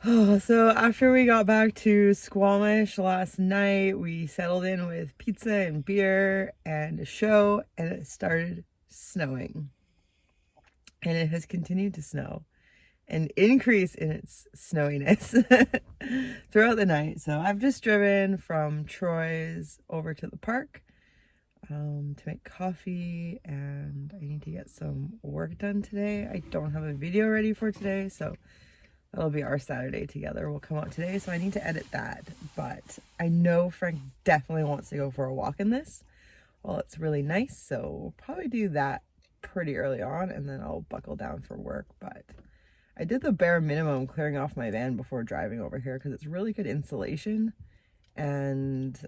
Oh, so after we got back to Squamish last night, we settled in with pizza and beer and a show, and it started snowing. And it has continued to snow and increase in its snowiness throughout the night. So I've just driven from Troy's over to the park to make coffee, and I need to get some work done today. I don't have a video ready for today, so that'll be our Saturday together. We'll come out today, so I need to edit that. But I know Frank definitely wants to go for a walk in this. Well, it's really nice, so we'll probably do that pretty early on, and then I'll buckle down for work. But I did the bare minimum clearing off my van before driving over here because it's really good insulation. And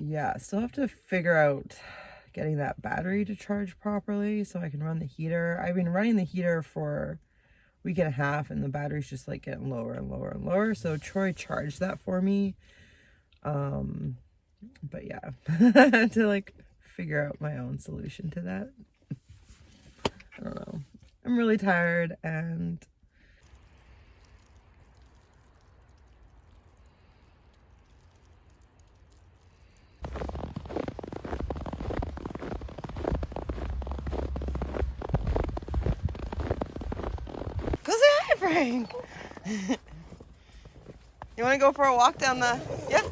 yeah, still have to figure out getting that battery to charge properly so I can run the heater. I've been running the heater for a week and a half, and the battery's just like getting lower and lower and lower. So Troy charged that for me. But yeah, to like figure out my own solution to that. I don't know. I'm really tired and go say hi, Frank. You want to go for a walk down the, yeah?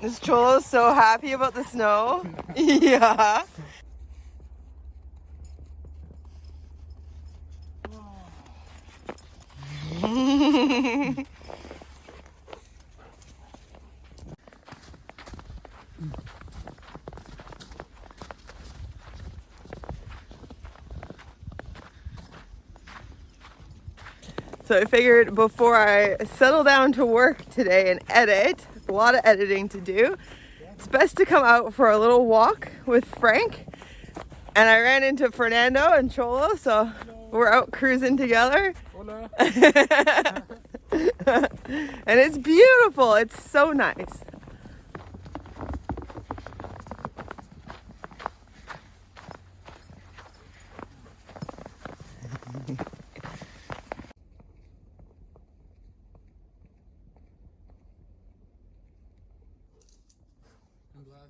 Is Cholo so happy about the snow? Yeah. So I figured before I settle down to work today and edit, a lot of editing to do, it's best to come out for a little walk with Frank. And I ran into Fernando and Cholo, so we're out cruising together. Hola. And it's beautiful. It's so nice. I'm glad.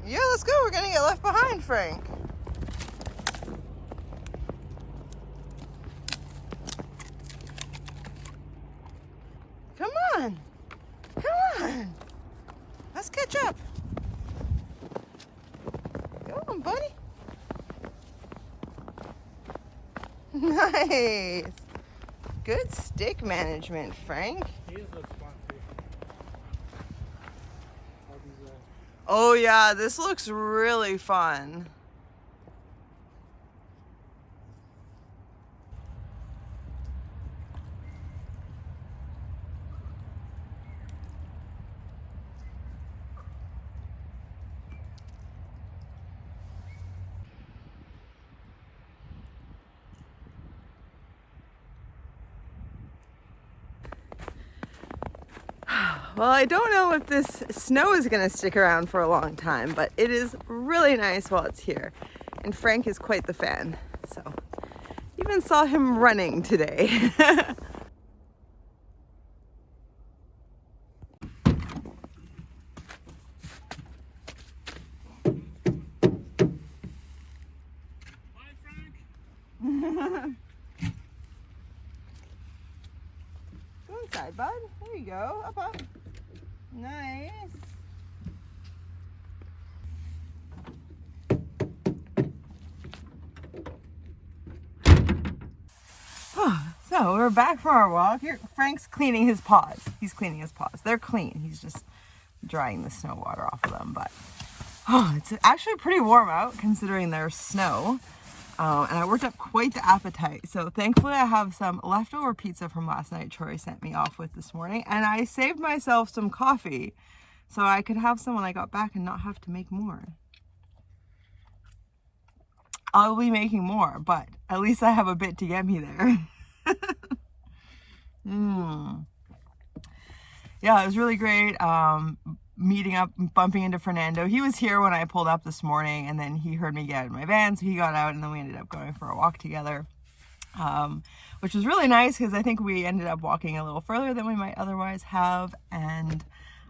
Yeah, let's go. We're gonna get left behind, Frank. Come on. Come on. Let's catch up. Go on, buddy. Nice. Good stick management, Frank. These look fun too. All these, Oh yeah, this looks really fun. Well, I don't know if this snow is going to stick around for a long time, but it is really nice while it's here. And Frank is quite the fan, so even saw him running today. Bye, Frank. Go inside, bud. There you go. Up, up. Nice. So we're back from our walk. Here, Frank's cleaning his paws. He's cleaning his paws. They're clean. He's just drying the snow water off of them. But it's actually pretty warm out considering there's snow. And I worked up quite the appetite. So thankfully I have some leftover pizza from last night Troy sent me off with this morning. And I saved myself some coffee so I could have some when I got back and not have to make more. I'll be making more, but at least I have a bit to get me there. Yeah, it was really great. Meeting up, bumping into Fernando. He was here when I pulled up this morning, and then he heard me get out of my van, so he got out, and then we ended up going for a walk together, which was really nice because I think we ended up walking a little further than we might otherwise have, and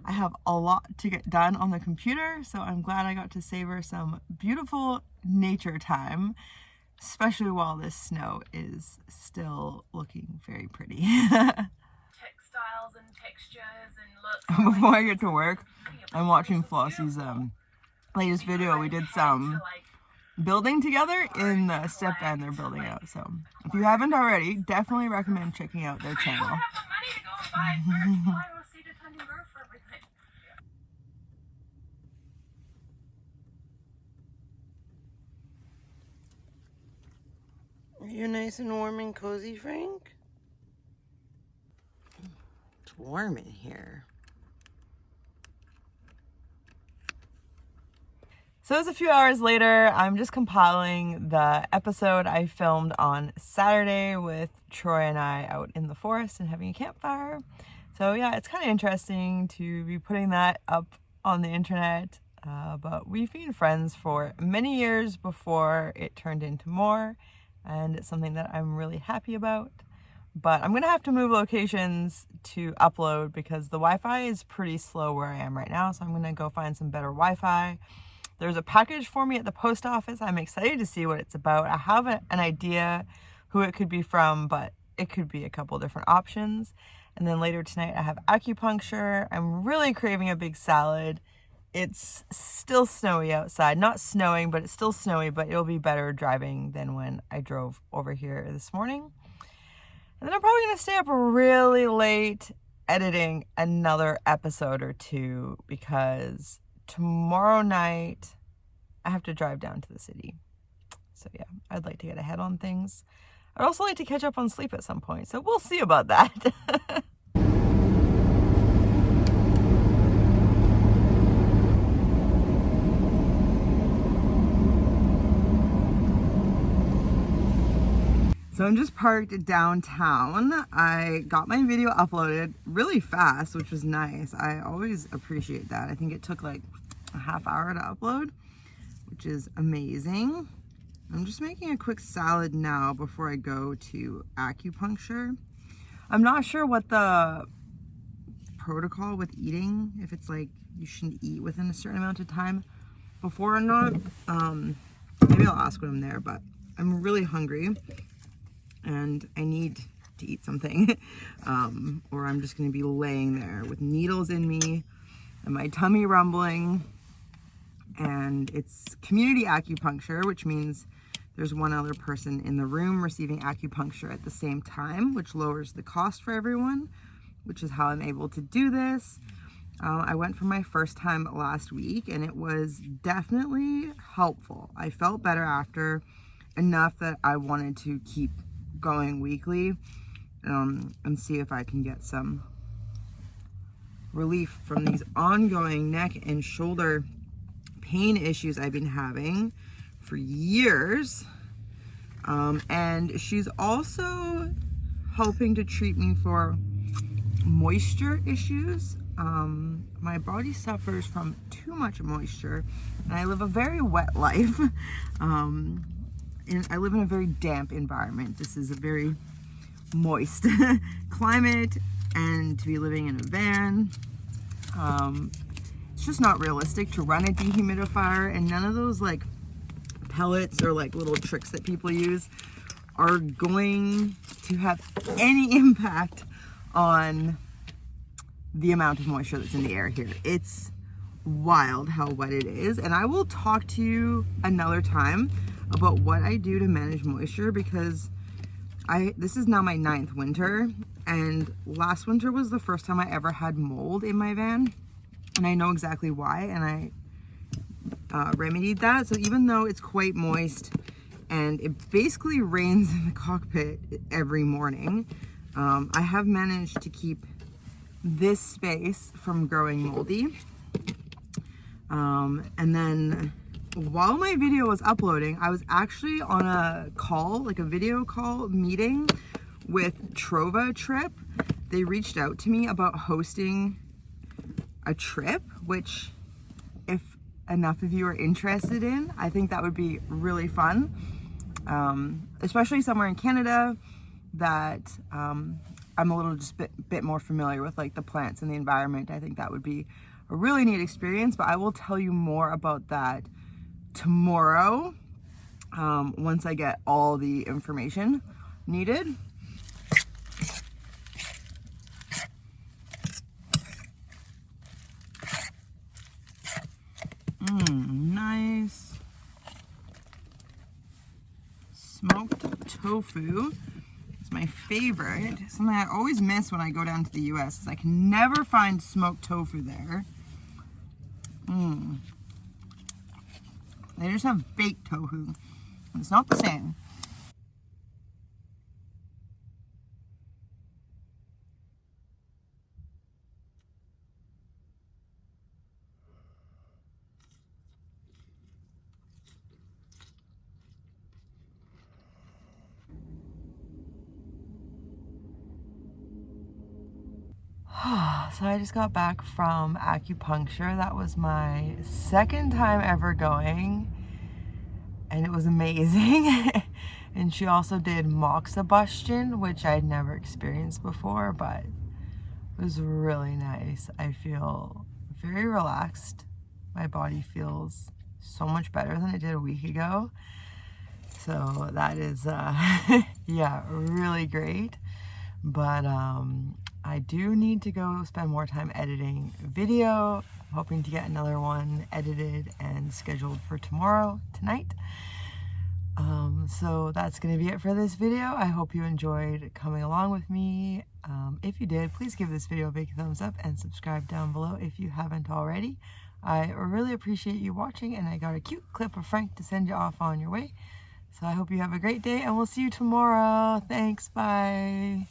I have a lot to get done on the computer, so I'm glad I got to savor some beautiful nature time, especially while this snow is still looking very pretty. Textiles and textures and looks. Before I get to work, I'm watching Flossie's latest video. We did some building together in the step van they're building out. So if you haven't already, definitely recommend checking out their channel. I don't have the money to go and buy it first. I will see the tiny roof for everything. Are you nice and warm and cozy, Frank? It's warm in here. So it's a few hours later. I'm just compiling the episode I filmed on Saturday with Troy and I out in the forest and having a campfire. So yeah, it's kind of interesting to be putting that up on the internet. But we've been friends for many years before it turned into more. And it's something that I'm really happy about. But I'm gonna have to move locations to upload because the Wi-Fi is pretty slow where I am right now. So I'm gonna go find some better Wi-Fi. There's a package for me at the post office. I'm excited to see what it's about. I have an idea who it could be from, but it could be a couple different options. And then later tonight I have acupuncture. I'm really craving a big salad. It's still snowy outside. Not snowing, but it's still snowy, but it'll be better driving than when I drove over here this morning. And then I'm probably going to stay up really late editing another episode or two because tomorrow night I have to drive down to the city. So yeah, I'd like to get ahead on things. I'd also like to catch up on sleep at some point. So we'll see about that. So I'm just parked downtown. I got my video uploaded really fast, which was nice. I always appreciate that. I think it took like a half hour to upload, which is amazing. I'm just making a quick salad now before I go to acupuncture. I'm not sure what the protocol with eating, if it's like you shouldn't eat within a certain amount of time before or not. Maybe I'll ask when I'm there, but I'm really hungry. And I need to eat something or I'm just going to be laying there with needles in me and my tummy rumbling. And it's community acupuncture, which means there's one other person in the room receiving acupuncture at the same time, which lowers the cost for everyone, which is how I'm able to do this. I went for my first time last week and it was definitely helpful. I felt better after, enough that I wanted to keep going weekly and see if I can get some relief from these ongoing neck and shoulder pain issues I've been having for years. And she's also helping to treat me for moisture issues. my body suffers from too much moisture, and I live a very wet life. And I live in a very damp environment. This is a very moist climate, and to be living in a van, it's just not realistic to run a dehumidifier, and none of those like pellets or like little tricks that people use are going to have any impact on the amount of moisture that's in the air here. It's wild how wet it is, and I will talk to you another time about what I do to manage moisture, because this is now my 9th winter, and last winter was the first time I ever had mold in my van, and I know exactly why, and I remedied that. So even though it's quite moist and it basically rains in the cockpit every morning, I have managed to keep this space from growing moldy. And then while my video was uploading, I was actually on a call, like a video call meeting with Trova Trip. They reached out to me about hosting a trip, which if enough of you are interested in, I think that would be really fun. Especially somewhere in Canada that I'm a little just bit more familiar with, like the plants and the environment. I think that would be a really neat experience, but I will tell you more about that tomorrow, once I get all the information needed. Nice smoked tofu. It's my favorite. Something I always miss when I go down to the US is I can never find smoked tofu there. They just have baked tofu. It's not the same. So I just got back from acupuncture. That was my 2nd time ever going, and it was amazing. And she also did moxibustion, which I'd never experienced before, but it was really nice. I feel very relaxed. My body feels so much better than it did a week ago. So that is, yeah, really great. But I do need to go spend more time editing video. I'm hoping to get another one edited and scheduled for tonight. So that's going to be it for this video. I hope you enjoyed coming along with me. If you did, please give this video a big thumbs up and subscribe down below if you haven't already. I really appreciate you watching, and I got a cute clip of Frank to send you off on your way. So I hope you have a great day, and we'll see you tomorrow. Thanks, bye.